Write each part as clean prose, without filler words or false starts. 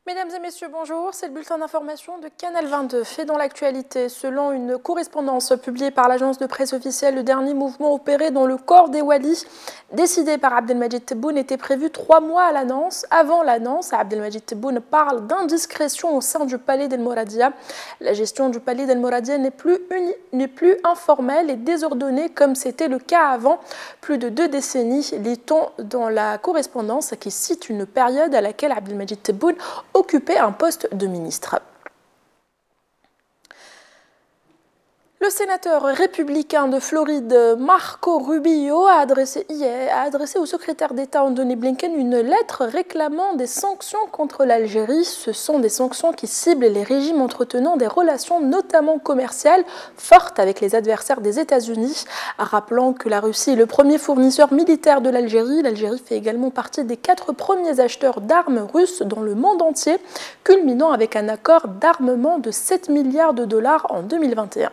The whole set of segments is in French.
Mesdames et messieurs, bonjour. C'est le bulletin d'information de Canal 22. Fait dans l'actualité, selon une correspondance publiée par l'agence de presse officielle, le dernier mouvement opéré dans le corps des Walis, décidé par Abdelmajid Tebboune, était prévu 3 mois à l'annonce. Avant l'annonce, Abdelmajid Tebboune parle d'indiscrétion au sein du palais d'El Mouradia. La gestion du palais d'El Mouradia n'est plus informelle et désordonnée comme c'était le cas avant plus de 2 décennies, lit-on dans la correspondance qui cite une période à laquelle Abdelmajid Tebboune occupait un poste de ministre. Le sénateur républicain de Floride, Marco Rubio, a adressé au secrétaire d'État Anthony Blinken une lettre réclamant des sanctions contre l'Algérie. Ce sont des sanctions qui ciblent les régimes entretenant des relations notamment commerciales fortes avec les adversaires des États-Unis. Rappelant que la Russie est le premier fournisseur militaire de l'Algérie, l'Algérie fait également partie des 4 premiers acheteurs d'armes russes dans le monde entier, culminant avec un accord d'armement de 7 milliards de dollars en 2021.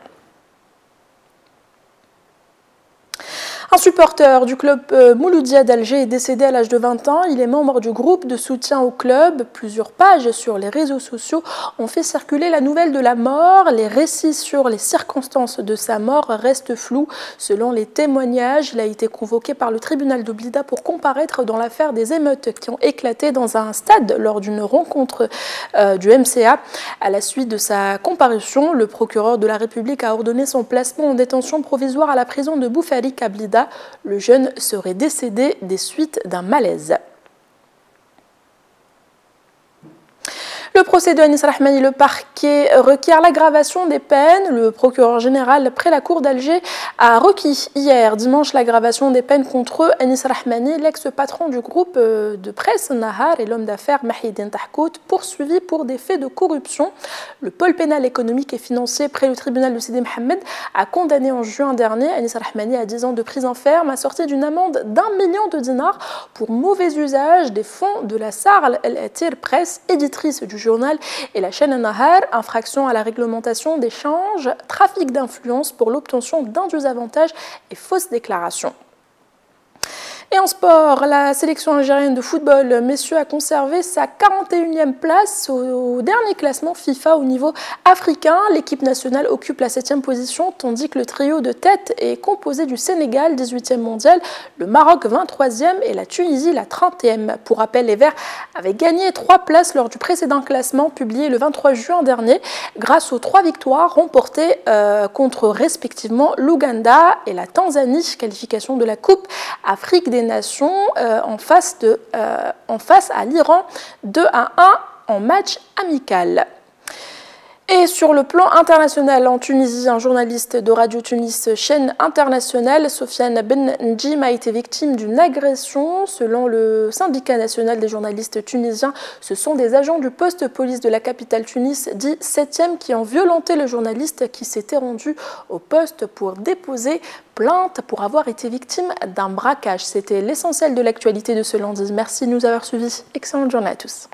Un supporter du club Mouloudia d'Alger est décédé à l'âge de 20 ans. Il est membre du groupe de soutien au club. Plusieurs pages sur les réseaux sociaux ont fait circuler la nouvelle de la mort. Les récits sur les circonstances de sa mort restent flous. Selon les témoignages, il a été convoqué par le tribunal de Blida pour comparaître dans l'affaire des émeutes qui ont éclaté dans un stade lors d'une rencontre du MCA. À la suite de sa comparution, le procureur de la République a ordonné son placement en détention provisoire à la prison de Boufarik à Blida. Le jeune serait décédé des suites d'un malaise. Le procès de Anis Rahmani, le parquet requiert l'aggravation des peines. Le procureur général près la cour d'Alger a requis hier dimanche l'aggravation des peines contre Anis Rahmani, l'ex-patron du groupe de presse Nahar et l'homme d'affaires Mahidine Tahkout, poursuivi pour des faits de corruption. Le pôle pénal économique et financier près le tribunal de Sidi Mohamed a condamné en juin dernier Anis Rahmani à 10 ans de prison ferme, assortie d'une amende d'1 million de dinars pour mauvais usage des fonds de la Sarl El-Atir Presse, éditrice du journal et la chaîne Nahar, infraction à la réglementation des changes, trafic d'influence pour l'obtention d'indus avantages et fausses déclarations. Et en sport, la sélection algérienne de football, messieurs, a conservé sa 41e place au dernier classement FIFA au niveau africain. L'équipe nationale occupe la 7e position, tandis que le trio de tête est composé du Sénégal, 18e mondial, le Maroc, 23e, et la Tunisie, la 30e. Pour rappel, les Verts avaient gagné 3 places lors du précédent classement publié le 23 juin dernier, grâce aux 3 victoires remportées contre respectivement l'Ouganda et la Tanzanie, qualification de la Coupe Afrique des Nations en face à l'Iran 2-1 en match amical. Et sur le plan international, en Tunisie, un journaliste de Radio Tunis, chaîne internationale, Sofiane Ben N'Djim, a été victime d'une agression. Selon le syndicat national des journalistes tunisiens, ce sont des agents du poste police de la capitale Tunis, dit 7e, qui ont violenté le journaliste qui s'était rendu au poste pour déposer plainte pour avoir été victime d'un braquage. C'était l'essentiel de l'actualité de ce lundi. Merci de nous avoir suivis. Excellente journée à tous.